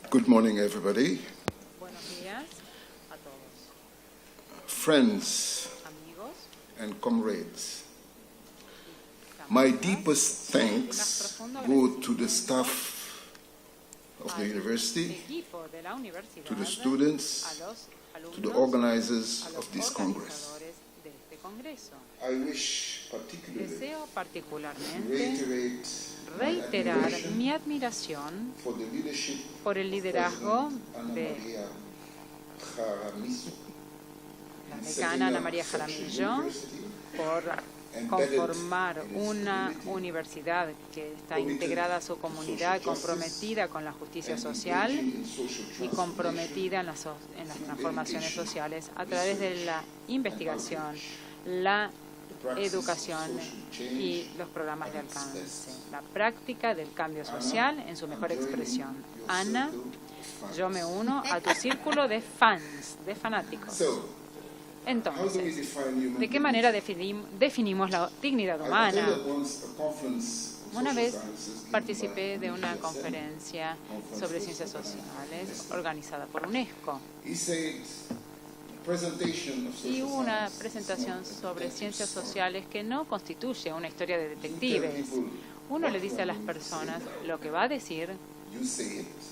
Good morning, everybody. Buenos días a todos, Friends amigos. and comrades. My deepest thanks go to the staff of the university, Equipo de la universidad, to the a students, los alumnos, to the organizers a los of this Congress. organizadores de este congreso. I wish particularly Deseo to particularmente reiterar reiterar mi admiración for the leadership por el liderazgo Ana de María Jaramillo, la decana Ana María Jaramillo por conformar una universidad que está integrada a su comunidad, comprometida con la justicia social y comprometida en las transformaciones sociales a través de la investigación, la educación y los programas de alcance, la práctica del cambio social en su mejor expresión. Ana, yo me uno a tu círculo de fans, de fanáticos. Entonces, ¿de qué manera definimos la dignidad humana? Una vez participé de una conferencia sobre ciencias sociales organizada por UNESCO. Y hubo una presentación sobre ciencias sociales que no constituye una historia de detectives. Uno le dice a las personas lo que va a decir,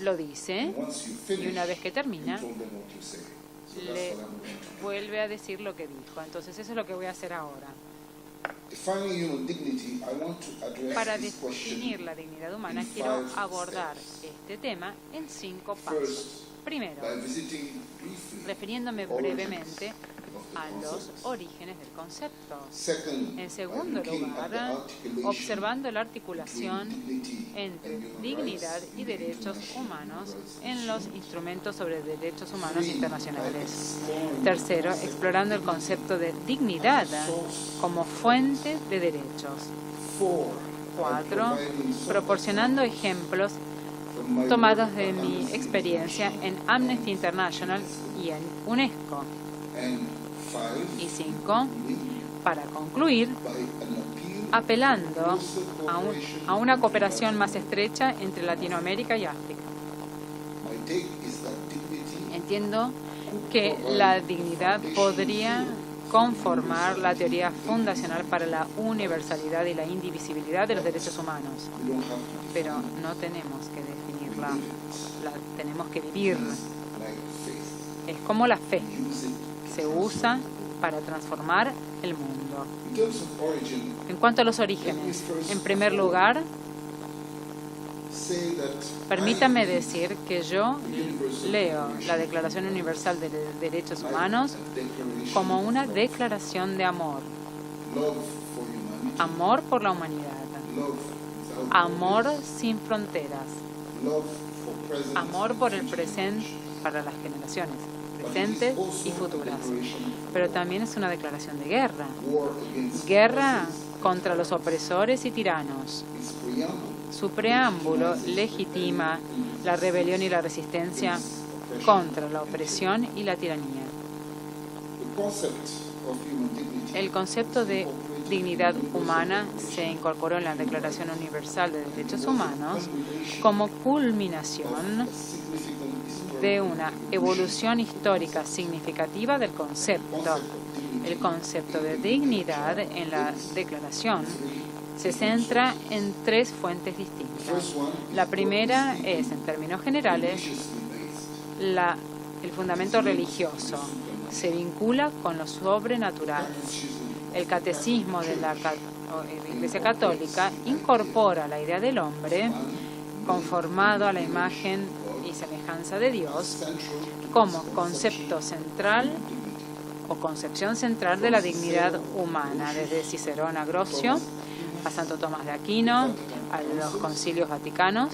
lo dice, y una vez que termina, le vuelve a decir lo que dijo. Entonces eso es lo que voy a hacer ahora. Para definir la dignidad humana, quiero abordar este tema en 5 pasos. Primero, refiriéndome brevemente a los orígenes del concepto. En segundo lugar, observando la articulación entre dignidad y derechos humanos en los instrumentos sobre derechos humanos internacionales. Tercero, explorando el concepto de dignidad como fuente de derechos. 4, proporcionando ejemplos tomados de mi experiencia en Amnesty International y en UNESCO. Y 5, para concluir, apelando a una cooperación más estrecha entre Latinoamérica y África. Entiendo que la dignidad podría conformar la teoría fundacional para la universalidad y la indivisibilidad de los derechos humanos. Pero no tenemos que definirla, la tenemos que vivir. Es como la fe, se usa para transformar el mundo. En cuanto a los orígenes, en primer lugar, permítame decir que yo leo la Declaración Universal de Derechos Humanos como una declaración de amor. Amor por la humanidad. Amor sin fronteras. Amor por el presente para las generaciones presentes y futuras. Pero también es una declaración de guerra. Guerra contra los opresores y tiranos. Su preámbulo legitima la rebelión y la resistencia contra la opresión y la tiranía. El concepto de dignidad humana se incorporó en la Declaración Universal de Derechos Humanos como culminación de una evolución histórica significativa del concepto. El concepto de dignidad en la Declaración se centra en 3 fuentes distintas. La primera es, en términos generales, el fundamento religioso. Se vincula con lo sobrenatural. El catecismo de la Iglesia Católica incorpora la idea del hombre conformado a la imagen y semejanza de Dios como concepto central o concepción central de la dignidad humana, desde Cicerón a Grocio, a Santo Tomás de Aquino, a los concilios vaticanos.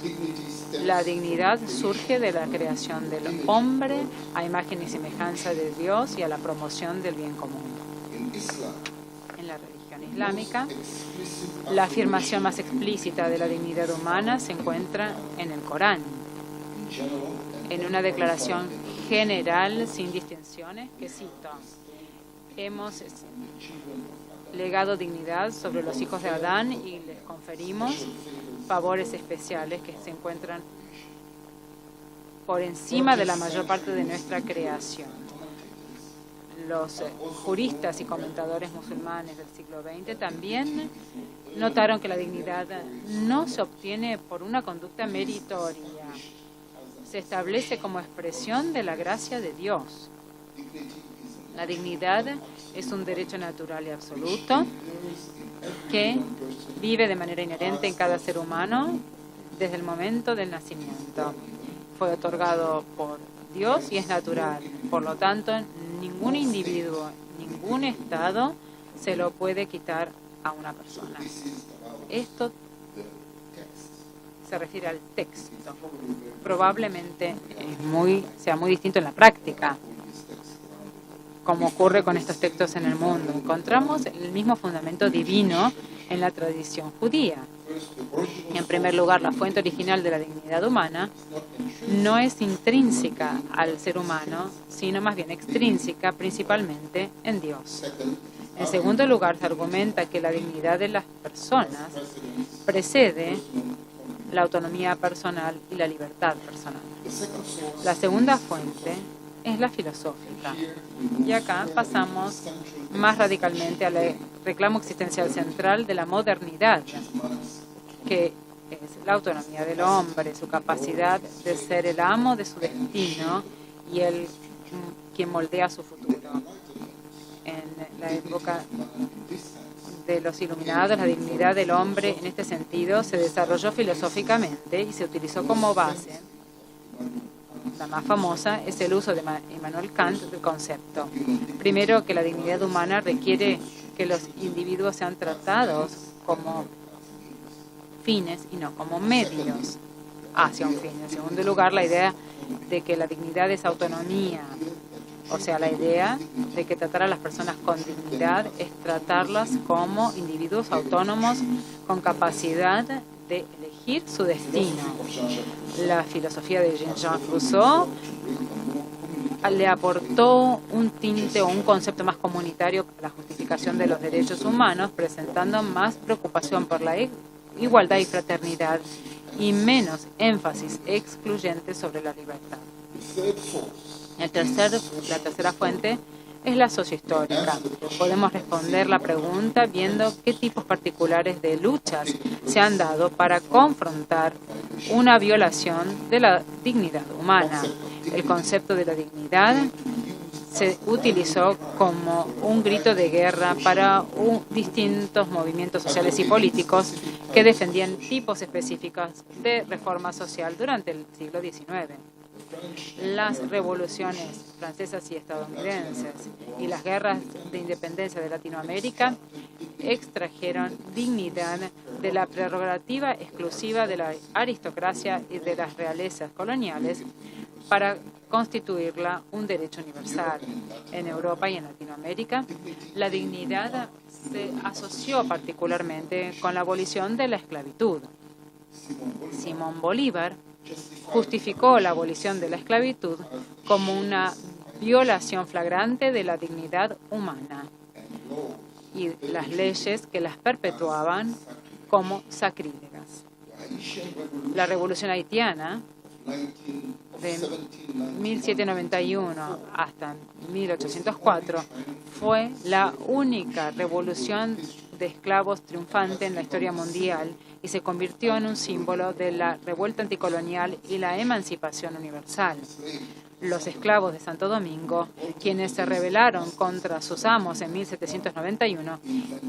La dignidad surge de la creación del hombre a imagen y semejanza de Dios y a la promoción del bien común. En la religión islámica, la afirmación más explícita de la dignidad humana se encuentra en el Corán, en una declaración general sin distinciones que cito: hemos legado dignidad sobre los hijos de Adán y les conferimos favores especiales que se encuentran por encima de la mayor parte de nuestra creación. Los juristas y comentadores musulmanes del siglo XX también notaron que la dignidad no se obtiene por una conducta meritoria, se establece como expresión de la gracia de Dios. La dignidad es un derecho natural y absoluto que vive de manera inherente en cada ser humano desde el momento del nacimiento. Fue otorgado por Dios y es natural. Por lo tanto, ningún individuo, ningún Estado se lo puede quitar a una persona. Esto se refiere al texto. Probablemente sea muy distinto en la práctica, como ocurre con estos textos en el mundo. Encontramos el mismo fundamento divino en la tradición judía. En primer lugar, la fuente original de la dignidad humana no es intrínseca al ser humano, sino más bien extrínseca, principalmente en Dios. En segundo lugar, se argumenta que la dignidad de las personas precede la autonomía personal y la libertad personal. La segunda fuente es la filosófica. Y acá pasamos más radicalmente al reclamo existencial central de la modernidad, que es la autonomía del hombre, su capacidad de ser el amo de su destino y el quien moldea su futuro. En la época de los iluminados, la dignidad del hombre en este sentido se desarrolló filosóficamente y se utilizó como base. La más famosa es el uso de Immanuel Kant del concepto. Primero, que la dignidad humana requiere que los individuos sean tratados como fines y no como medios hacia un fin. En segundo lugar, la idea de que la dignidad es autonomía, o sea, la idea de que tratar a las personas con dignidad es tratarlas como individuos autónomos con capacidad de elegir su destino. La filosofía de Jean-Jacques Rousseau le aportó un tinte o un concepto más comunitario a la justificación de los derechos humanos, presentando más preocupación por la igualdad y fraternidad y menos énfasis excluyente sobre la libertad. La tercera fuente es la sociohistórica. Podemos responder la pregunta viendo qué tipos particulares de luchas se han dado para confrontar una violación de la dignidad humana. El concepto de la dignidad se utilizó como un grito de guerra para distintos movimientos sociales y políticos que defendían tipos específicos de reforma social durante el siglo XIX. Las revoluciones francesas y estadounidenses y las guerras de independencia de Latinoamérica extrajeron dignidad de la prerrogativa exclusiva de la aristocracia y de las realezas coloniales para constituirla un derecho universal. En Europa y en Latinoamérica, la dignidad se asoció particularmente con la abolición de la esclavitud. Simón Bolívar justificó la abolición de la esclavitud como una violación flagrante de la dignidad humana y las leyes que las perpetuaban como sacrílegas. La revolución haitiana de 1791 hasta 1804 fue la única revolución de esclavos triunfante en la historia mundial y se convirtió en un símbolo de la revuelta anticolonial y la emancipación universal. Los esclavos de Santo Domingo, quienes se rebelaron contra sus amos en 1791,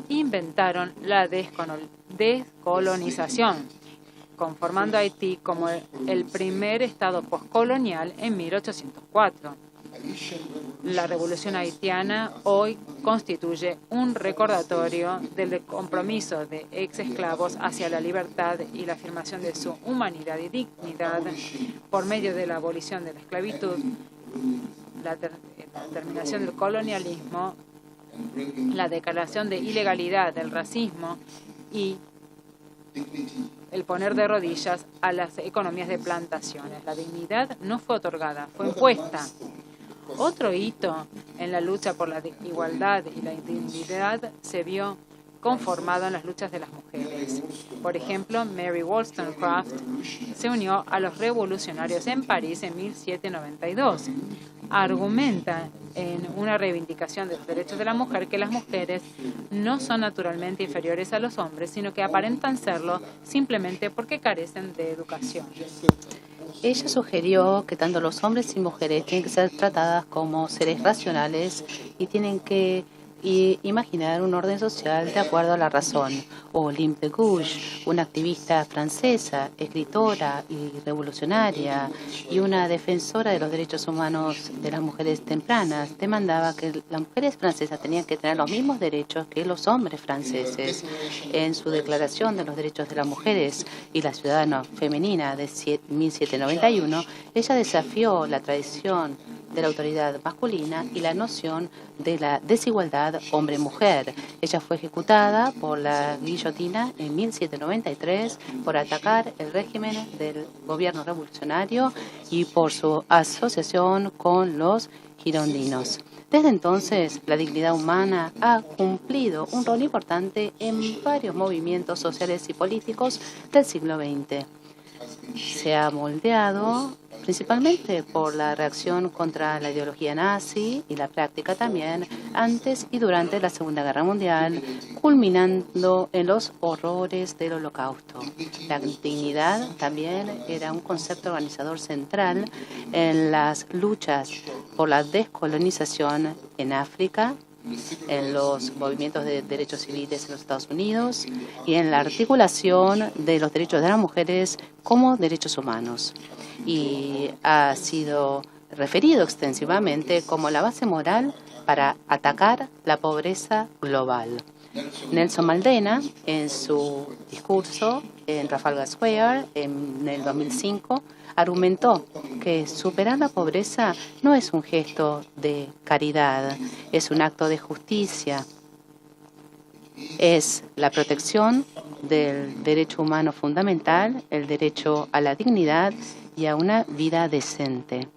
inventaron la descolonización, conformando a Haití como el primer estado postcolonial en 1804. La revolución haitiana hoy constituye un recordatorio del compromiso de ex esclavos hacia la libertad y la afirmación de su humanidad y dignidad por medio de la abolición de la esclavitud, la terminación del colonialismo, la declaración de ilegalidad del racismo y el poner de rodillas a las economías de plantaciones. La dignidad no fue otorgada, fue impuesta. Otro hito en la lucha por la igualdad y la dignidad se vio conformado en las luchas de las mujeres. Por ejemplo, Mary Wollstonecraft se unió a los revolucionarios en París en 1792. Argumenta en una reivindicación de los derechos de la mujer que las mujeres no son naturalmente inferiores a los hombres, sino que aparentan serlo simplemente porque carecen de educación. Ella sugirió que tanto los hombres y mujeres tienen que ser tratadas como seres racionales y tienen que imaginar un orden social de acuerdo a la razón. Olympe de Gouges, una activista francesa, escritora y revolucionaria y una defensora de los derechos humanos de las mujeres tempranas, demandaba que las mujeres francesas tenían que tener los mismos derechos que los hombres franceses. En su Declaración de los Derechos de las Mujeres y la Ciudadana Femenina de 1791, ella desafió la tradición de la autoridad masculina y la noción de la desigualdad hombre-mujer. Ella fue ejecutada por la guillotina en 1793 por atacar el régimen del gobierno revolucionario y por su asociación con los girondinos. Desde entonces, la dignidad humana ha cumplido un rol importante en varios movimientos sociales y políticos del siglo XX. Se ha moldeado principalmente por la reacción contra la ideología nazi y la práctica también antes y durante la Segunda Guerra Mundial, culminando en los horrores del Holocausto. La dignidad también era un concepto organizador central en las luchas por la descolonización en África, en los movimientos de derechos civiles en los Estados Unidos y en la articulación de los derechos de las mujeres como derechos humanos. Y ha sido referido extensivamente como la base moral para atacar la pobreza global. Nelson Mandela, en su discurso en Trafalgar Square en el 2005, argumentó que superar la pobreza no es un gesto de caridad, es un acto de justicia, es la protección del derecho humano fundamental, el derecho a la dignidad y a una vida decente.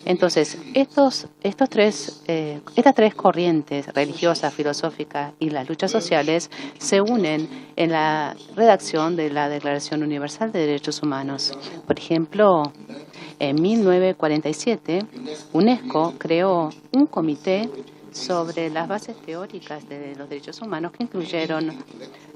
Entonces, estas tres corrientes, religiosa, filosófica y las luchas sociales, se unen en la redacción de la Declaración Universal de Derechos Humanos. Por ejemplo, en 1947, UNESCO creó un comité sobre las bases teóricas de los derechos humanos que incluyeron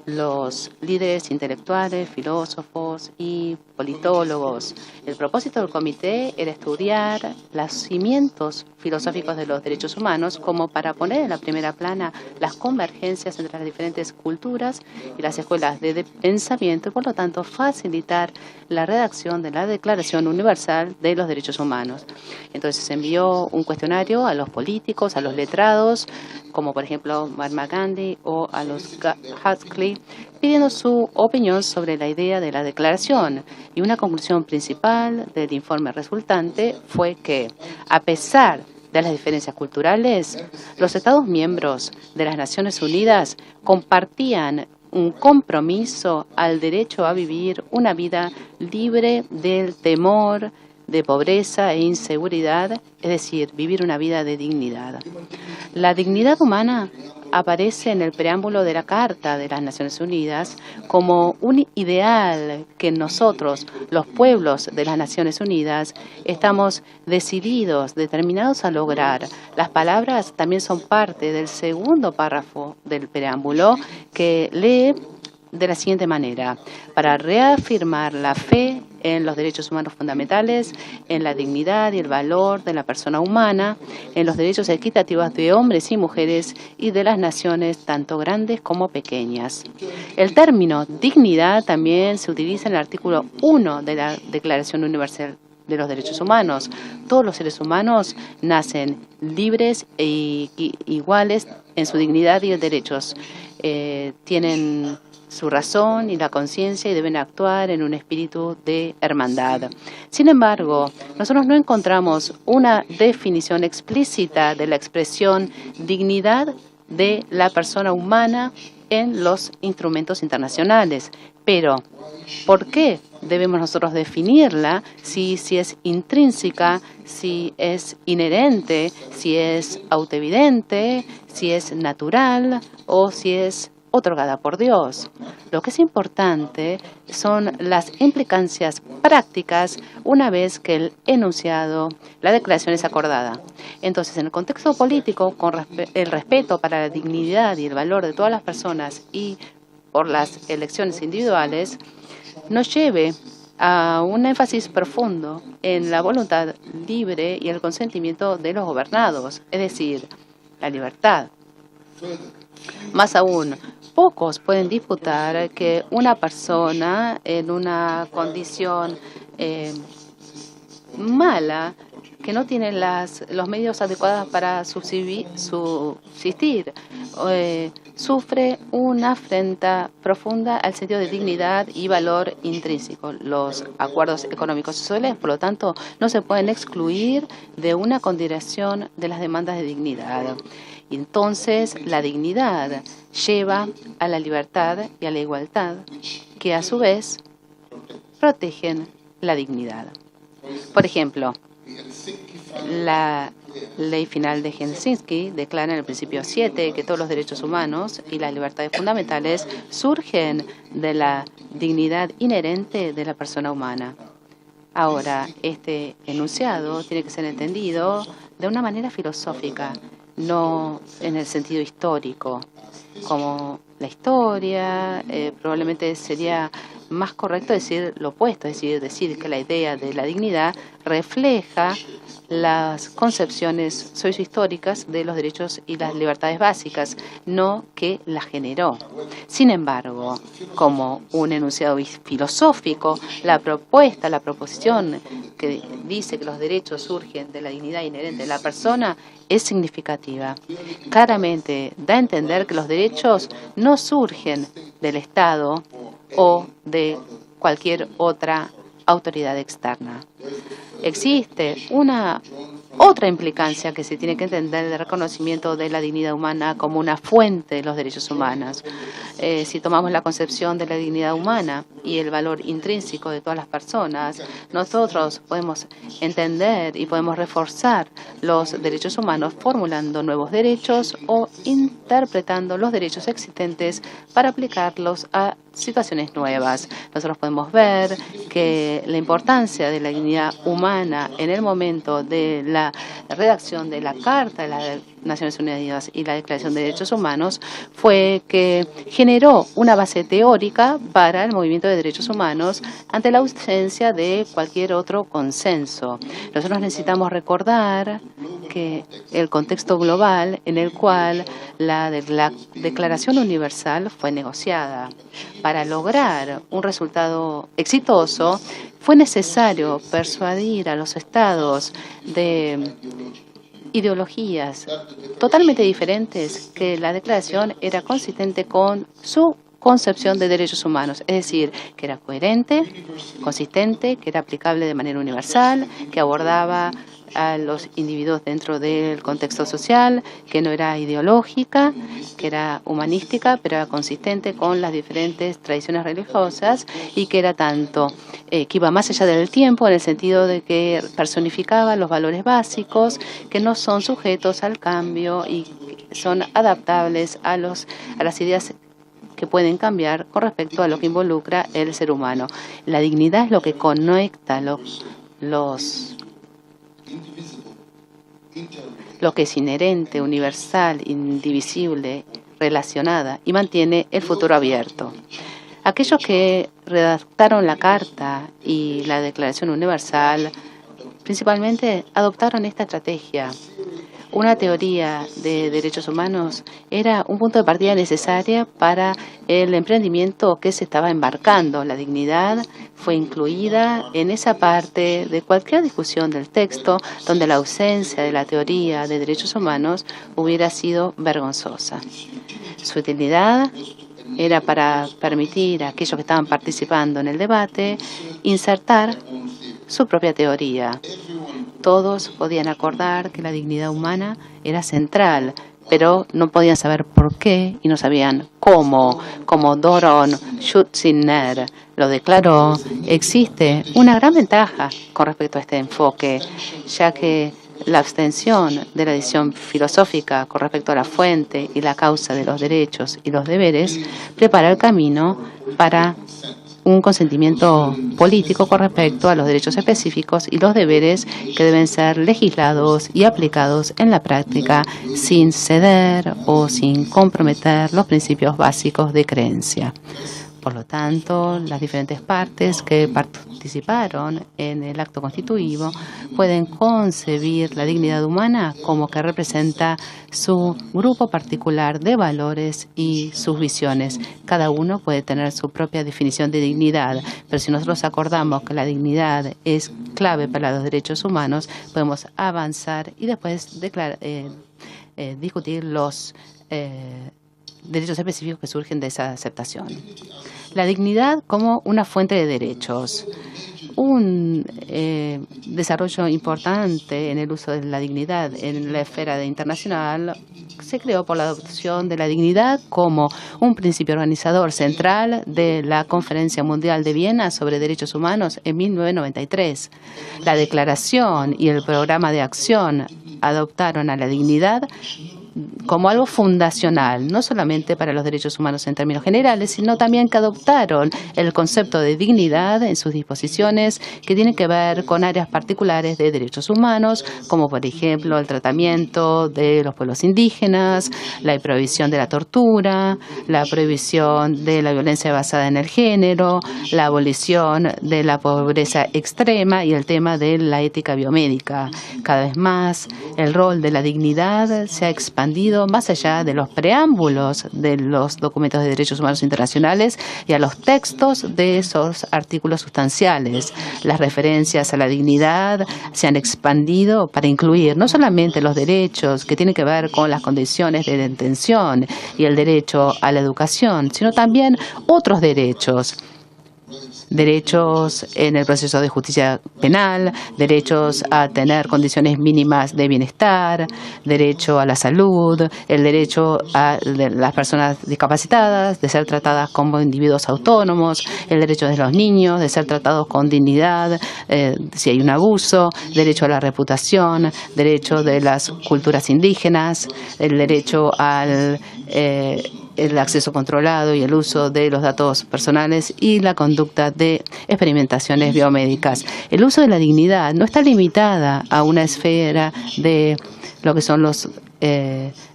los líderes intelectuales, filósofos y politólogos. El propósito del comité era estudiar los cimientos filosóficos de los derechos humanos como para poner en la primera plana las convergencias entre las diferentes culturas y las escuelas de pensamiento y, por lo tanto, facilitar la redacción de la Declaración Universal de los Derechos Humanos. Entonces se envió un cuestionario a los políticos, a los letrados, como por ejemplo Mahatma Gandhi o a los Huxley, pidiendo su opinión sobre la idea de la declaración. Y una conclusión principal del informe resultante fue que, a pesar de las diferencias culturales, los Estados miembros de las Naciones Unidas compartían un compromiso al derecho a vivir una vida libre del temor, de pobreza e inseguridad, es decir, vivir una vida de dignidad. La dignidad humana aparece en el preámbulo de la Carta de las Naciones Unidas como un ideal que nosotros, los pueblos de las Naciones Unidas, estamos decididos, determinados a lograr. Las palabras también son parte del segundo párrafo del preámbulo, que lee de la siguiente manera: para reafirmar la fe en los derechos humanos fundamentales, en la dignidad y el valor de la persona humana, en los derechos equitativos de hombres y mujeres y de las naciones, tanto grandes como pequeñas. El término dignidad también se utiliza en el artículo 1 de la Declaración Universal de los Derechos Humanos. Todos los seres humanos nacen libres e iguales en su dignidad y derechos. Tienen su razón y la conciencia y deben actuar en un espíritu de hermandad. Sin embargo, nosotros no encontramos una definición explícita de la expresión dignidad de la persona humana en los instrumentos internacionales. Pero, ¿por qué debemos nosotros definirla si es intrínseca, si es inherente, si es autoevidente, si es natural o si es otorgada por Dios. Lo que es importante son las implicancias prácticas una vez que el enunciado, la declaración es acordada. Entonces, en el contexto político, con el respeto para la dignidad y el valor de todas las personas y por las elecciones individuales, nos lleve a un énfasis profundo en la voluntad libre y el consentimiento de los gobernados, es decir, la libertad. Más aún, pocos pueden disputar que una persona en una condición mala, que no tiene los medios adecuados para subsistir, sufre una afrenta profunda al sentido de dignidad y valor intrínseco. Los acuerdos económicos y sociales, por lo tanto, no se pueden excluir de una consideración de las demandas de dignidad. Entonces, la dignidad lleva a la libertad y a la igualdad, que a su vez protegen la dignidad. Por ejemplo, la Ley Final de Helsinki declara en el principio 7 que todos los derechos humanos y las libertades fundamentales surgen de la dignidad inherente de la persona humana. Ahora, este enunciado tiene que ser entendido de una manera filosófica, no en el sentido histórico, como la historia. Probablemente sería más correcto decir lo opuesto, es decir que la idea de la dignidad refleja las concepciones sociohistóricas de los derechos y las libertades básicas, no que las generó. Sin embargo, como un enunciado filosófico, la proposición que dice que los derechos surgen de la dignidad inherente de la persona es significativa. Claramente da a entender que los derechos no surgen del Estado o de cualquier otra autoridad externa. Existe una otra implicancia que se tiene que entender del reconocimiento de la dignidad humana como una fuente de los derechos humanos. Si tomamos la concepción de la dignidad humana y el valor intrínseco de todas las personas, nosotros podemos entender y podemos reforzar los derechos humanos formulando nuevos derechos o interpretando los derechos existentes para aplicarlos a situaciones nuevas. Nosotros podemos ver que la importancia de la dignidad humana en el momento de la redacción de la Carta de las Naciones Unidas y la Declaración de Derechos Humanos fue que generó una base teórica para el movimiento de derechos humanos ante la ausencia de cualquier otro consenso. Nosotros necesitamos recordar que el contexto global en el cual la Declaración Universal fue negociada. Para lograr un resultado exitoso, fue necesario persuadir a los estados de ideologías totalmente diferentes que la declaración era consistente con su concepción de derechos humanos, es decir, que era coherente, consistente, que era aplicable de manera universal, que abordaba a los individuos dentro del contexto social, que no era ideológica, que era humanística, pero era consistente con las diferentes tradiciones religiosas y que era tanto, que iba más allá del tiempo en el sentido de que personificaba los valores básicos que no son sujetos al cambio y son adaptables a las ideas que pueden cambiar con respecto a lo que involucra el ser humano. La dignidad es lo que conecta lo que es inherente, universal, indivisible, relacionada y mantiene el futuro abierto. Aquellos que redactaron la Carta y la Declaración Universal principalmente adoptaron esta estrategia. Una teoría de derechos humanos era un punto de partida necesaria para el emprendimiento que se estaba embarcando. La dignidad fue incluida en esa parte de cualquier discusión del texto donde la ausencia de la teoría de derechos humanos hubiera sido vergonzosa. Su utilidad era para permitir a aquellos que estaban participando en el debate insertar su propia teoría. Todos podían acordar que la dignidad humana era central, pero no podían saber por qué y no sabían cómo. Como Doron Schutzinner lo declaró, existe una gran ventaja con respecto a este enfoque, ya que la abstención de la decisión filosófica con respecto a la fuente y la causa de los derechos y los deberes prepara el camino para un consentimiento político con respecto a los derechos específicos y los deberes que deben ser legislados y aplicados en la práctica sin ceder o sin comprometer los principios básicos de creencia. Por lo tanto, las diferentes partes que participaron en el acto constitutivo pueden concebir la dignidad humana como que representa su grupo particular de valores y sus visiones. Cada uno puede tener su propia definición de dignidad, pero si nosotros acordamos que la dignidad es clave para los derechos humanos, podemos avanzar y después discutir los derechos específicos que surgen de esa aceptación. La dignidad como una fuente de derechos. Un desarrollo importante en el uso de la dignidad en la esfera internacional se creó por la adopción de la dignidad como un principio organizador central de la Conferencia Mundial de Viena sobre Derechos Humanos en 1993. La declaración y el programa de acción adoptaron a la dignidad como algo fundacional, no solamente para los derechos humanos en términos generales, sino también que adoptaron el concepto de dignidad en sus disposiciones que tienen que ver con áreas particulares de derechos humanos, como por ejemplo el tratamiento de los pueblos indígenas, la prohibición de la tortura, la prohibición de la violencia basada en el género, la abolición de la pobreza extrema y el tema de la ética biomédica. Cada vez más, el rol de la dignidad se ha expandido más allá de los preámbulos de los documentos de derechos humanos internacionales y a los textos de esos artículos sustanciales. Las referencias a la dignidad se han expandido para incluir no solamente los derechos que tienen que ver con las condiciones de detención y el derecho a la educación, sino también otros derechos. Derechos en el proceso de justicia penal, derechos a tener condiciones mínimas de bienestar, derecho a la salud, el derecho a las personas discapacitadas de ser tratadas como individuos autónomos, el derecho de los niños de ser tratados con dignidad si hay un abuso, derecho a la reputación, derecho de las culturas indígenas, el derecho al el acceso controlado y el uso de los datos personales y la conducta de experimentaciones biomédicas. El uso de la dignidad no está limitada a una esfera de lo que son los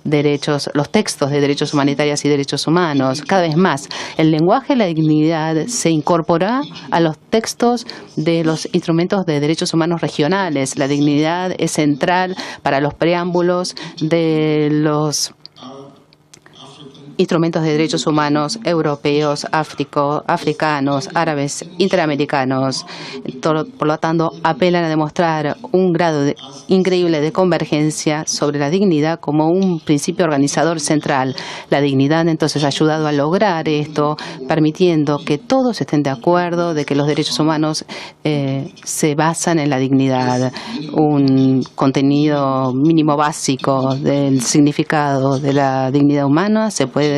derechos, los textos de derechos humanitarios y derechos humanos. Cada vez más, el lenguaje de la dignidad se incorpora a los textos de los instrumentos de derechos humanos regionales. La dignidad es central para los preámbulos de los instrumentos de derechos humanos europeos, africanos, árabes, interamericanos. Por lo tanto, apelan a demostrar un grado increíble de convergencia sobre la dignidad como un principio organizador central. La dignidad entonces ha ayudado a lograr esto, permitiendo que todos estén de acuerdo de que los derechos humanos se basan en la dignidad. Un contenido mínimo básico del significado de la dignidad humana se puede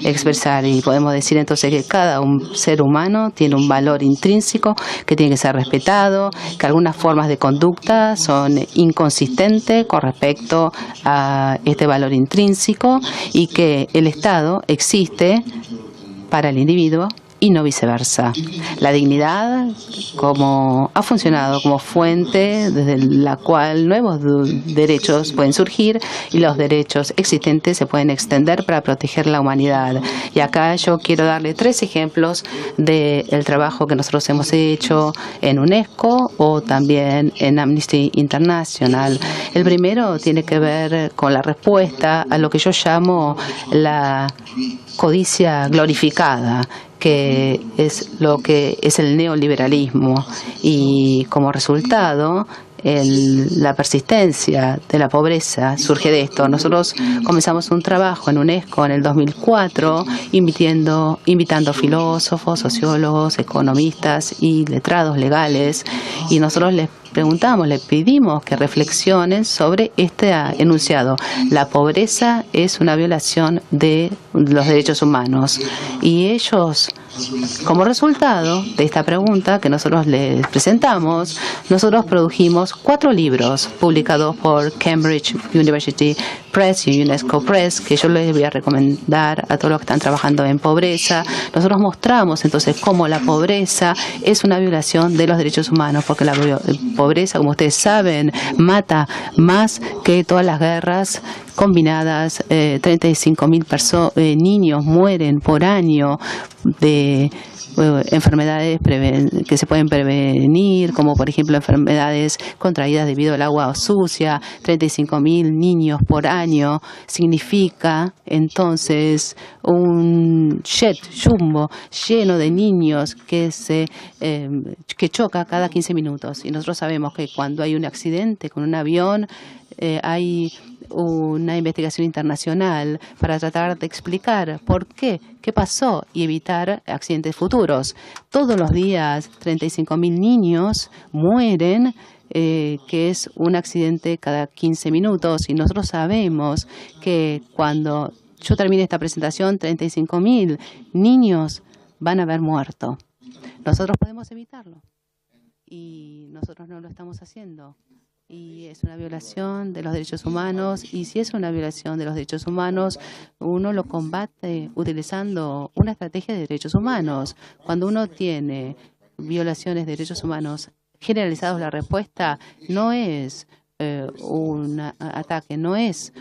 expresar y podemos decir entonces que cada ser humano tiene un valor intrínseco que tiene que ser respetado, que algunas formas de conducta son inconsistentes con respecto a este valor intrínseco y que el Estado existe para el individuo y no viceversa. La dignidad ha funcionado como fuente desde la cual nuevos derechos pueden surgir y los derechos existentes se pueden extender para proteger la humanidad. Y acá yo quiero darle 3 ejemplos del trabajo que nosotros hemos hecho en UNESCO o también en Amnesty International. El primero tiene que ver con la respuesta a lo que yo llamo la codicia glorificada, que es lo que es el neoliberalismo y como resultado la persistencia de la pobreza surge de esto. Nosotros comenzamos un trabajo en UNESCO en el 2004 invitando filósofos, sociólogos, economistas y letrados legales y nosotros les pedimos que reflexionen sobre este enunciado. La pobreza es una violación de los derechos humanos y ellos Como resultado de esta pregunta que nosotros les presentamos, nosotros produjimos 4 libros publicados por Cambridge University Press y UNESCO Press, que yo les voy a recomendar a todos los que están trabajando en pobreza. Nosotros mostramos entonces cómo la pobreza es una violación de los derechos humanos, porque la pobreza, como ustedes saben, mata más que todas las guerras combinadas. 35.000 niños mueren por año de enfermedades que se pueden prevenir, como por ejemplo enfermedades contraídas debido al agua sucia. 35.000 niños por año significa entonces un jet jumbo lleno de niños que choca cada 15 minutos. Y nosotros sabemos que cuando hay un accidente con un avión, hay una investigación internacional para tratar de explicar por qué pasó y evitar accidentes futuros. Todos los días 35.000 niños mueren, que es un accidente cada 15 minutos. Y nosotros sabemos que cuando yo termine esta presentación, 35.000 niños van a haber muerto. Nosotros podemos evitarlo y nosotros no lo estamos haciendo. Y es una violación de los derechos humanos, y si es una violación de los derechos humanos, uno lo combate utilizando una estrategia de derechos humanos. Cuando uno tiene violaciones de derechos humanos generalizados, la respuesta no es un ataque, no es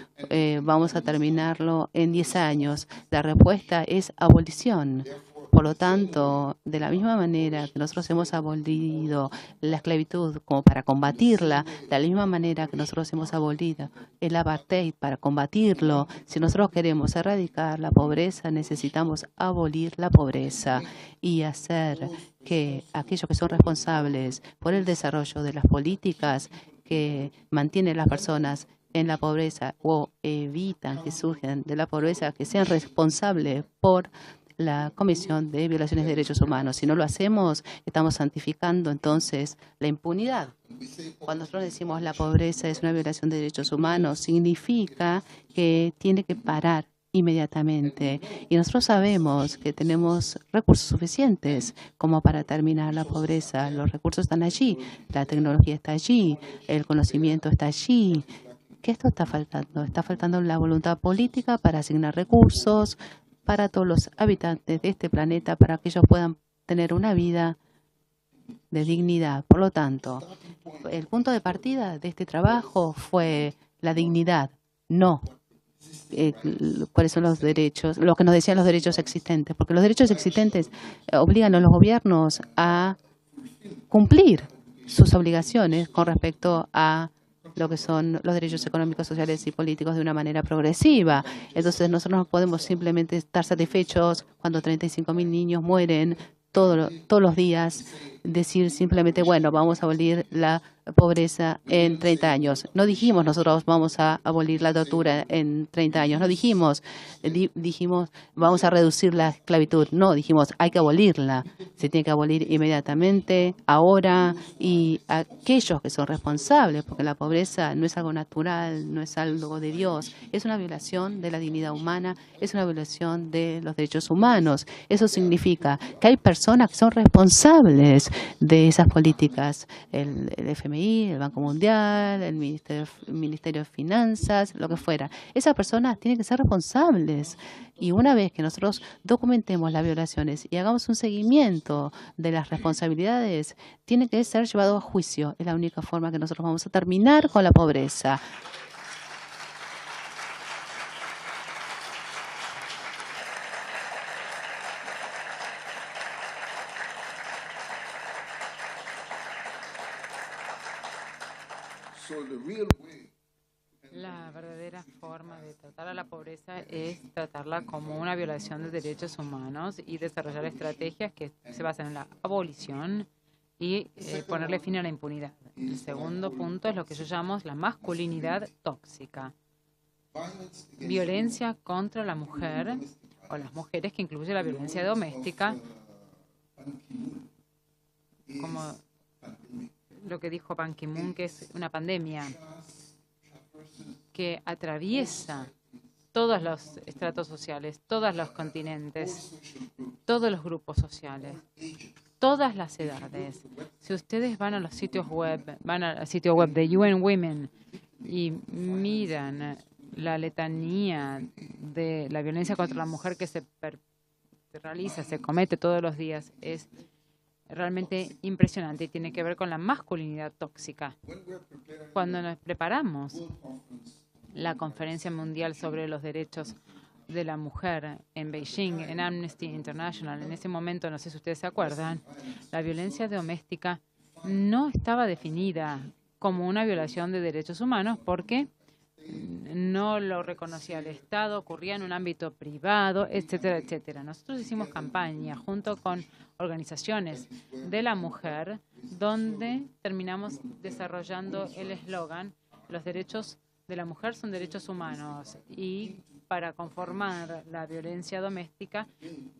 vamos a terminarlo en 10 años. La respuesta es abolición. Por lo tanto, de la misma manera que nosotros hemos abolido la esclavitud como para combatirla, de la misma manera que nosotros hemos abolido el apartheid para combatirlo, si nosotros queremos erradicar la pobreza, necesitamos abolir la pobreza y hacer que aquellos que son responsables por el desarrollo de las políticas que mantienen a las personas en la pobreza o evitan que surjan de la pobreza, que sean responsables por la Comisión de Violaciones de Derechos Humanos. Si no lo hacemos, estamos santificando entonces la impunidad. Cuando nosotros decimos la pobreza es una violación de derechos humanos, significa que tiene que parar inmediatamente. Y nosotros sabemos que tenemos recursos suficientes como para terminar la pobreza. Los recursos están allí, la tecnología está allí, el conocimiento está allí. ¿Qué esto está faltando? Está faltando la voluntad política para asignar recursos para todos los habitantes de este planeta, para que ellos puedan tener una vida de dignidad. Por lo tanto, el punto de partida de este trabajo fue la dignidad, no cuáles son los derechos, lo que nos decían los derechos existentes, porque los derechos existentes obligan a los gobiernos a cumplir sus obligaciones con respecto a lo que son los derechos económicos, sociales y políticos de una manera progresiva. Entonces nosotros no podemos simplemente estar satisfechos cuando 35.000 niños mueren todos los días, decir simplemente, bueno, vamos a abolir la pobreza en 30 años. No dijimos nosotros vamos a abolir la tortura en 30 años. No dijimos vamos a reducir la esclavitud. No, dijimos hay que abolirla. Se tiene que abolir inmediatamente, ahora, y aquellos que son responsables, porque la pobreza no es algo natural, no es algo de Dios, es una violación de la dignidad humana, es una violación de los derechos humanos. Eso significa que hay personas que son responsables de esas políticas, el FMI, el Banco Mundial, el Ministerio de Finanzas, lo que fuera. Esas personas tienen que ser responsables. Y una vez que nosotros documentemos las violaciones y hagamos un seguimiento de las responsabilidades, tiene que ser llevado a juicio. Es la única forma que nosotros vamos a terminar con la pobreza. La verdadera forma de tratar a la pobreza es tratarla como una violación de derechos humanos y desarrollar estrategias que se basan en la abolición y ponerle fin a la impunidad. El segundo punto es lo que yo llamo la masculinidad tóxica. Violencia contra la mujer o las mujeres, que incluye la violencia doméstica, como lo que dijo Ban Ki-moon, que es una pandemia que atraviesa todos los estratos sociales, todos los continentes, todos los grupos sociales, todas las edades. Si ustedes van a los sitios web, van al sitio web de UN Women y miran la letanía de la violencia contra la mujer que se realiza, se comete todos los días, es realmente impresionante y tiene que ver con la masculinidad tóxica. Cuando nos preparamos la Conferencia Mundial sobre los Derechos de la Mujer en Beijing, en Amnesty International, en ese momento, no sé si ustedes se acuerdan, la violencia doméstica no estaba definida como una violación de derechos humanos porque no lo reconocía el Estado, ocurría en un ámbito privado, etcétera, etcétera. Nosotros hicimos campaña junto con organizaciones de la mujer, donde terminamos desarrollando el eslogan: los derechos de la mujer son derechos humanos, y para conformar la violencia doméstica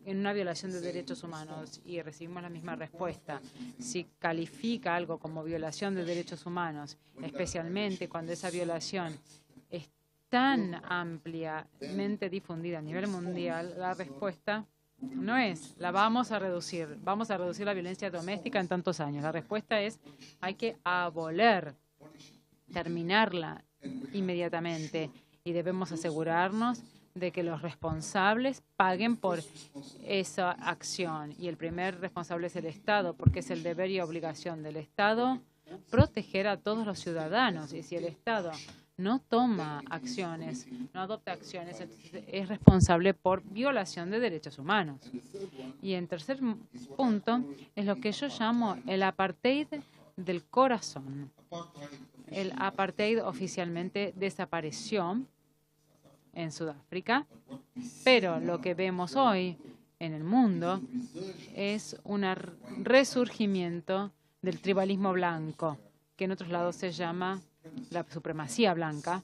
en una violación de derechos humanos, y recibimos la misma respuesta. Si califica algo como violación de derechos humanos, especialmente cuando esa violación es tan ampliamente difundida a nivel mundial, la respuesta no es la vamos a reducir la violencia doméstica en tantos años. La respuesta es hay que abolir, terminarla inmediatamente, y debemos asegurarnos de que los responsables paguen por esa acción. Y el primer responsable es el Estado, porque es el deber y obligación del Estado proteger a todos los ciudadanos. Y si el Estado no toma acciones, no adopta acciones, entonces es responsable por violación de derechos humanos. Y en tercer punto es lo que yo llamo el apartheid del corazón. El apartheid oficialmente desapareció en Sudáfrica, pero lo que vemos hoy en el mundo es un resurgimiento del tribalismo blanco, que en otros lados se llama la supremacía blanca,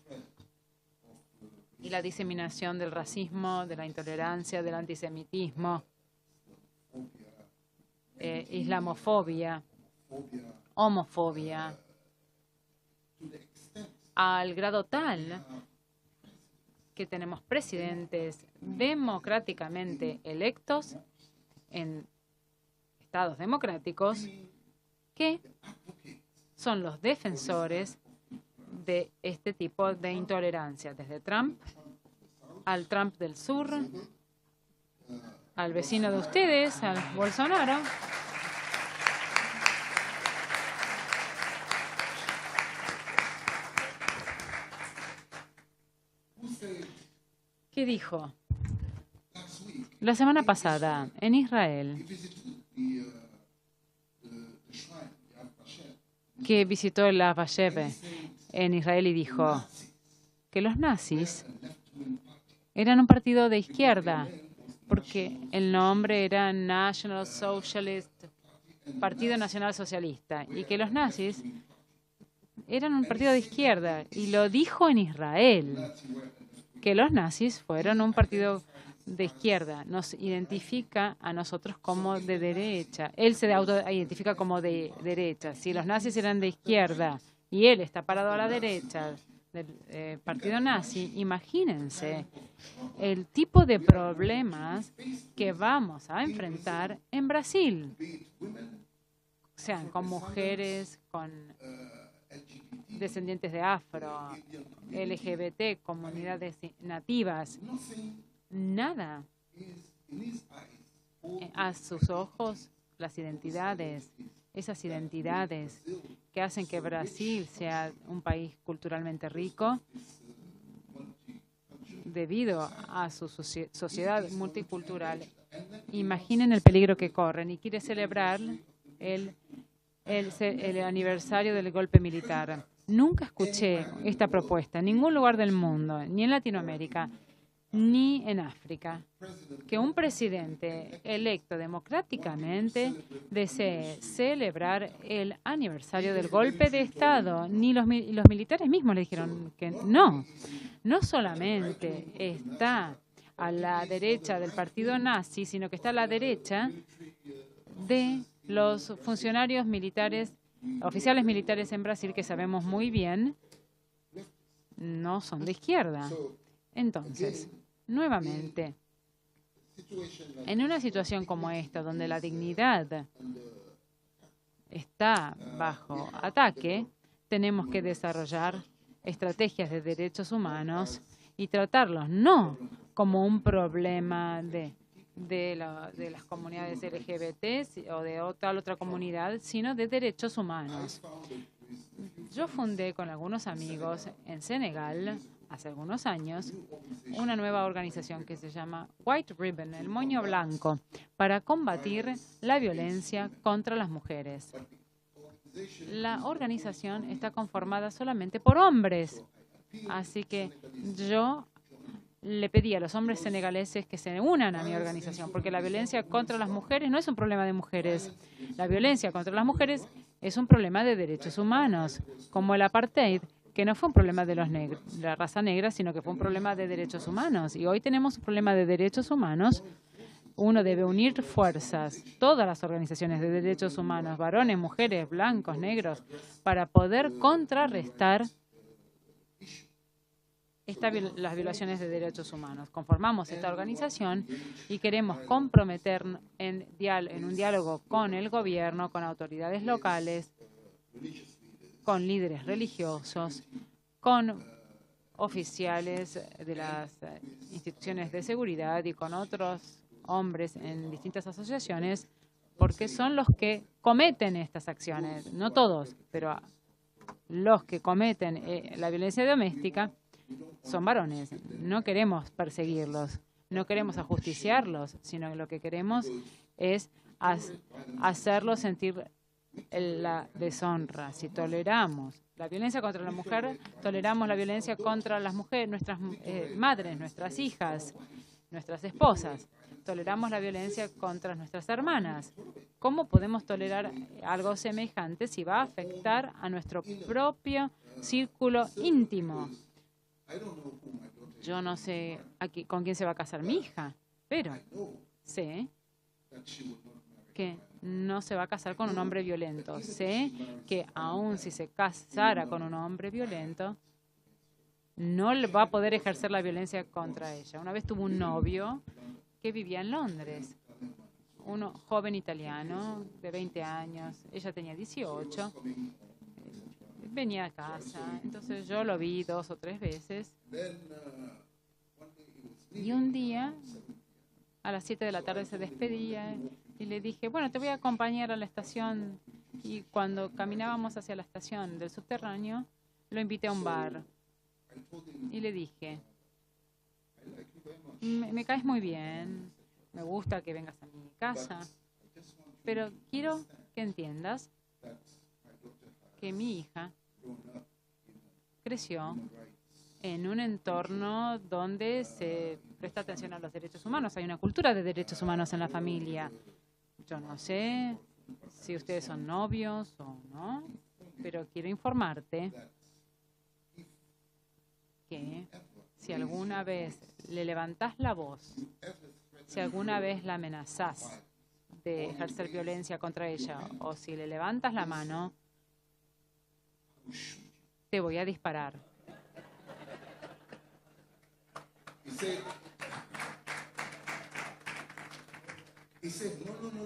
y la diseminación del racismo, de la intolerancia, del antisemitismo, islamofobia, homofobia, al grado tal que tenemos presidentes democráticamente electos en estados democráticos que son los defensores de este tipo de intolerancia, desde Trump al Trump del sur, al vecino de ustedes, al Bolsonaro. ¿Qué dijo? La semana pasada, en Israel, que visitó el Yad Vashem en Israel y dijo que los nazis eran un partido de izquierda, porque el nombre era National Socialist, Partido Nacional Socialista, y que los nazis eran un partido de izquierda, y lo dijo en Israel, que los nazis fueron un partido de izquierda. Nos identifica a nosotros como de derecha. Él se autoidentifica como de derecha. Si los nazis eran de izquierda y él está parado a la derecha del partido nazi, imagínense el tipo de problemas que vamos a enfrentar en Brasil. Sean con mujeres, con descendientes de afro, LGBT, comunidades nativas. Nada. A sus ojos, las identidades, esas identidades que hacen que Brasil sea un país culturalmente rico, debido a su sociedad multicultural. Imaginen el peligro que corren, y quiere celebrar el aniversario del golpe militar. Nunca escuché esta propuesta en ningún lugar del mundo, ni en Latinoamérica, ni en África, que un presidente electo democráticamente desee celebrar el aniversario del golpe de Estado. Ni los militares mismos le dijeron que no. No solamente está a la derecha del partido nazi, sino que está a la derecha de los funcionarios militares, oficiales militares en Brasil, que sabemos muy bien no son de izquierda. Entonces, nuevamente, en una situación como esta, donde la dignidad está bajo ataque, tenemos que desarrollar estrategias de derechos humanos y tratarlos no como un problema de las comunidades LGBT o de otra comunidad, sino de derechos humanos. Yo fundé con algunos amigos en Senegal, hace algunos años, una nueva organización que se llama White Ribbon, el moño blanco, para combatir la violencia contra las mujeres. La organización está conformada solamente por hombres, así que yo le pedí a los hombres senegaleses que se unan a mi organización, porque la violencia contra las mujeres no es un problema de mujeres. La violencia contra las mujeres es un problema de derechos humanos, como el apartheid, que no fue un problema de la raza negra, sino que fue un problema de derechos humanos. Y hoy tenemos un problema de derechos humanos. Uno debe unir fuerzas, todas las organizaciones de derechos humanos, varones, mujeres, blancos, negros, para poder contrarrestar las violaciones de derechos humanos. Conformamos esta organización y queremos comprometernos en un diálogo con el gobierno, con autoridades locales, con líderes religiosos, con oficiales de las instituciones de seguridad y con otros hombres en distintas asociaciones, porque son los que cometen estas acciones. No todos, pero los que cometen la violencia doméstica son varones. No queremos perseguirlos, no queremos ajusticiarlos, sino que lo que queremos es hacerlos sentir la deshonra. Si toleramos la violencia contra la mujer, toleramos la violencia contra las mujeres, nuestras madres, nuestras hijas, nuestras esposas. Toleramos la violencia contra nuestras hermanas. ¿Cómo podemos tolerar algo semejante si va a afectar a nuestro propio círculo íntimo? Yo no sé con quién se va a casar mi hija, pero sé que no se va a casar con un hombre violento. Sé que aun si se casara con un hombre violento, no va a poder ejercer la violencia contra ella. Una vez tuvo un novio que vivía en Londres, un joven italiano de 20 años, ella tenía 18, venía a casa, entonces yo lo vi 2 o 3 veces. Y un día, a las 7 de la tarde se despedía y le dije, bueno, te voy a acompañar a la estación. Y cuando caminábamos hacia la estación del subterráneo, lo invité a un bar. Y le dije, me caes muy bien, me gusta que vengas a mi casa, pero quiero que entiendas que mi hija creció en un entorno donde se presta atención a los derechos humanos. Hay una cultura de derechos humanos en la familia. Yo no sé si ustedes son novios o no, pero quiero informarte que si alguna vez le levantás la voz, si alguna vez la amenazás de ejercer violencia contra ella o si le levantas la mano, te voy a disparar.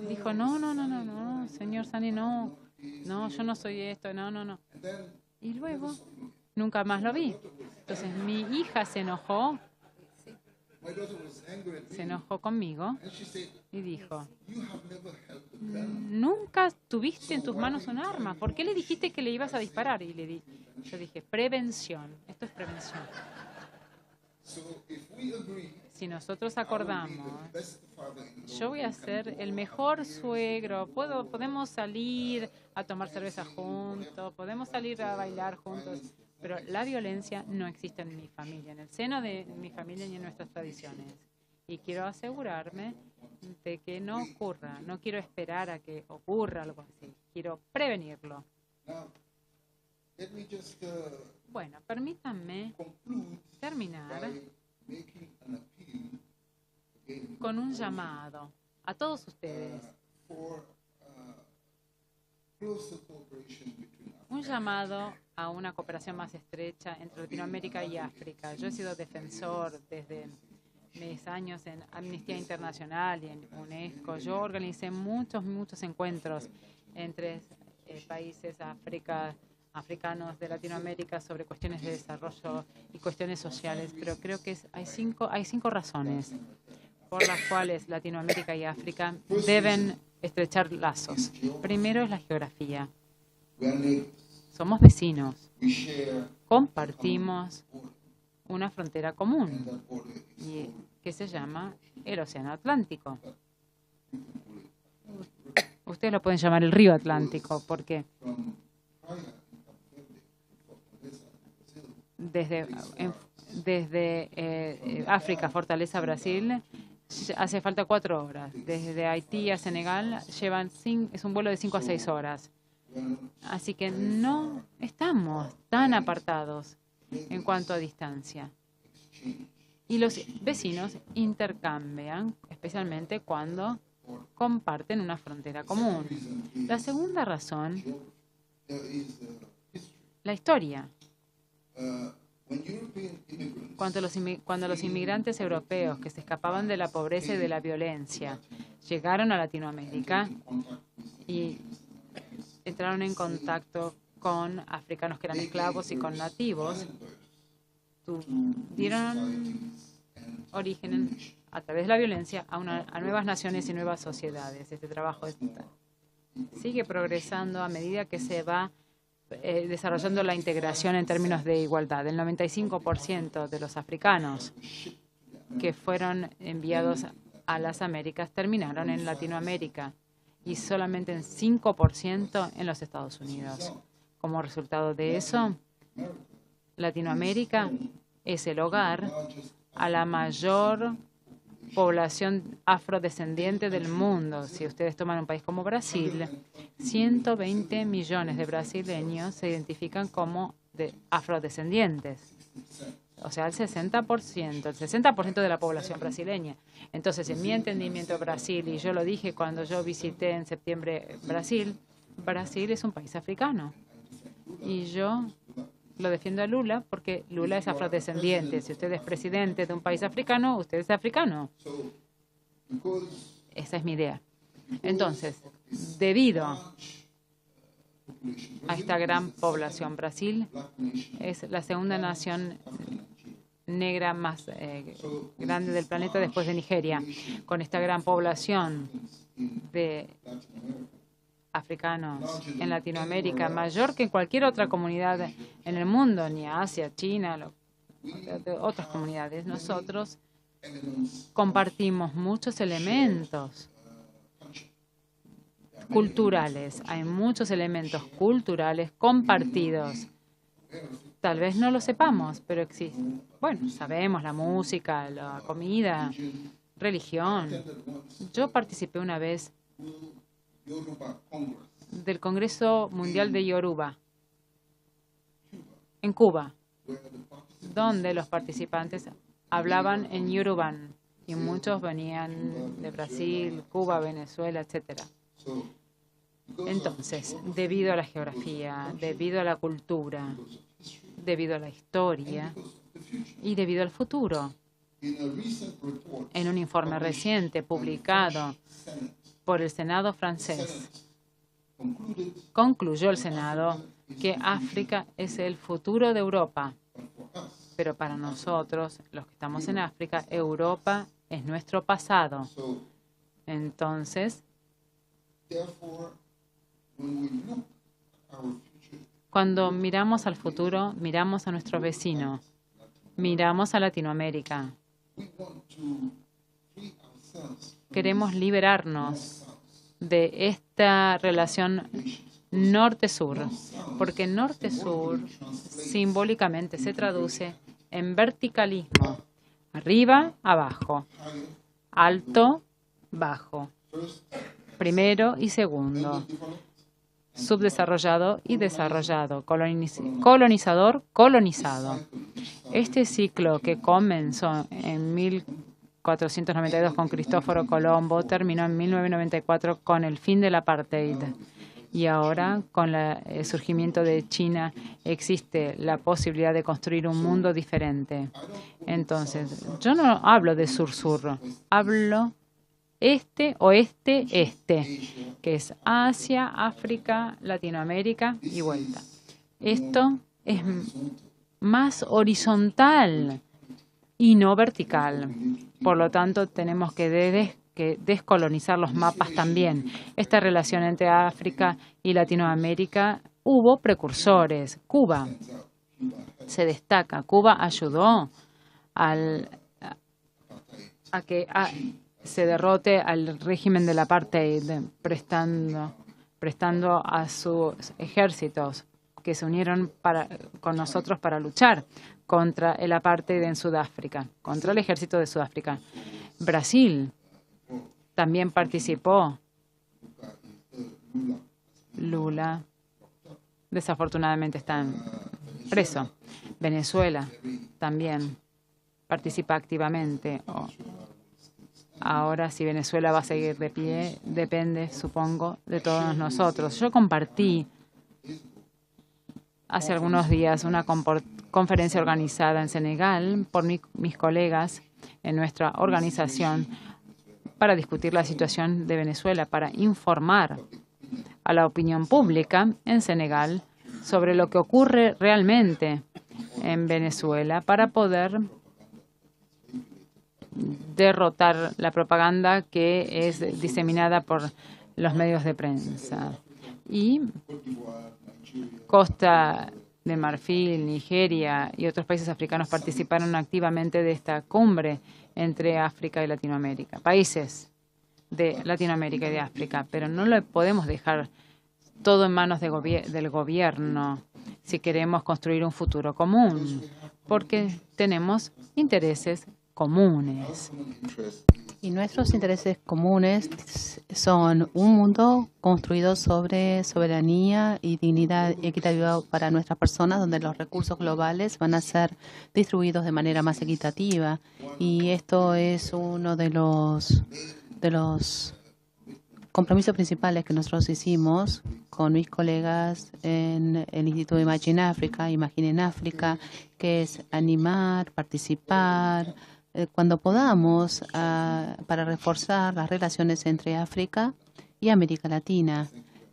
Dijo, no, señor Sani, no, yo no soy esto, no. Y luego, nunca más lo vi. Entonces, mi hija se enojó conmigo y dijo, nunca tuviste en tus manos un arma, ¿por qué le dijiste que le ibas a disparar? Y yo dije, prevención, esto es prevención. Si nosotros acordamos, yo voy a ser el mejor suegro, podemos salir a tomar cerveza juntos, podemos salir a bailar juntos, pero la violencia no existe en mi familia, en el seno de mi familia ni en nuestras tradiciones. Y quiero asegurarme de que no ocurra, no quiero esperar a que ocurra algo así, quiero prevenirlo. Bueno, permítanme terminar con un llamado a todos ustedes un llamado a una cooperación más estrecha entre Latinoamérica y África. Yo he sido defensor desde mis años en Amnistía Internacional y en UNESCO. Yo organicé muchos encuentros entre países africanos de Latinoamérica sobre cuestiones de desarrollo y cuestiones sociales, pero creo que hay cinco razones por las cuales Latinoamérica y África deben estrechar lazos. Primero es la geografía. Somos vecinos. Compartimos una frontera común que se llama el Océano Atlántico. Ustedes lo pueden llamar el Río Atlántico porque desde África, Fortaleza, Brasil, hace falta 4 horas. Desde Haití a Senegal es un vuelo de 5 a 6 horas. Así que no estamos tan apartados en cuanto a distancia. Y los vecinos intercambian, especialmente cuando comparten una frontera común. La segunda razón, la historia. Cuando los inmigrantes europeos que se escapaban de la pobreza y de la violencia llegaron a Latinoamérica y entraron en contacto con africanos que eran esclavos y con nativos, dieron origen a través de la violencia a nuevas naciones y nuevas sociedades. Este trabajo sigue progresando a medida que se va desarrollando la integración en términos de igualdad. El 95% de los africanos que fueron enviados a las Américas terminaron en Latinoamérica y solamente en 5% en los Estados Unidos. Como resultado de eso, Latinoamérica es el hogar a la mayor población afrodescendiente del mundo. Si ustedes toman un país como Brasil, 120 millones de brasileños se identifican como afrodescendientes. O sea, el 60% de la población brasileña. Entonces, en mi entendimiento, Brasil, y yo lo dije cuando yo visité en septiembre Brasil es un país africano. Y yo lo defiendo a Lula porque Lula es afrodescendiente. Si usted es presidente de un país africano, usted es africano. Esa es mi idea. Entonces, debido a esta gran población, Brasil es la segunda nación negra más grande del planeta después de Nigeria. Con esta gran población de africanos en Latinoamérica, mayor que en cualquier otra comunidad en el mundo, ni Asia, China, otras comunidades. Nosotros compartimos muchos elementos culturales. Hay muchos elementos culturales compartidos. Tal vez no lo sepamos, pero existen. Bueno, sabemos la música, la comida, religión. Yo participé una vez del Congreso Mundial de Yoruba en Cuba, donde los participantes hablaban en Yoruban y muchos venían de Brasil, Cuba, Venezuela, etcétera. Entonces, debido a la geografía, debido a la cultura, debido a la historia y debido al futuro, en un informe reciente publicado por el Senado francés, concluyó el Senado que África es el futuro de Europa. Pero para nosotros, los que estamos en África, Europa es nuestro pasado. Entonces, cuando miramos al futuro, miramos a nuestro vecino, miramos a Latinoamérica. Queremos liberarnos de esta relación norte-sur, porque norte-sur simbólicamente se traduce en verticalismo, arriba, abajo, alto, bajo, primero y segundo, subdesarrollado y desarrollado, colonizador, colonizado. Este ciclo que comenzó en 1492 con Cristóforo Colombo terminó en 1994 con el fin del apartheid. Y ahora, con el surgimiento de China, existe la posibilidad de construir un mundo diferente. Entonces, yo no hablo de sur-sur, hablo este, oeste, este, que es Asia, África, Latinoamérica y vuelta. Esto es más horizontal y no vertical. Por lo tanto, tenemos que descolonizar los mapas también. Esta relación entre África y Latinoamérica, hubo precursores. Cuba se destaca. Cuba ayudó a que se derrote al régimen del apartheid, prestando a sus ejércitos que se unieron con nosotros para luchar contra el apartheid en Sudáfrica, contra el ejército de Sudáfrica. Brasil también participó. Lula desafortunadamente está preso. Venezuela también participa activamente. Ahora, si Venezuela va a seguir de pie, depende, supongo, de todos nosotros. Yo compartí hace algunos días una conferencia organizada en Senegal por mis colegas en nuestra organización para discutir la situación de Venezuela, para informar a la opinión pública en Senegal sobre lo que ocurre realmente en Venezuela para poder derrotar la propaganda que es diseminada por los medios de prensa. Y Costa de Marfil, Nigeria y otros países africanos participaron activamente de esta cumbre entre África y Latinoamérica, países de Latinoamérica y de África, pero no lo podemos dejar todo en manos del gobierno si queremos construir un futuro común, porque tenemos intereses comunes. Y nuestros intereses comunes son un mundo construido sobre soberanía y dignidad equitativa para nuestras personas, donde los recursos globales van a ser distribuidos de manera más equitativa. Y esto es uno de los compromisos principales que nosotros hicimos con mis colegas en el Instituto Imagine Africa, Imaginen África, que es animar, participar, cuando podamos, para reforzar las relaciones entre África y América Latina.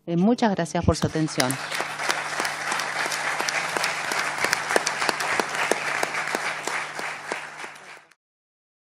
Muchas gracias por su atención.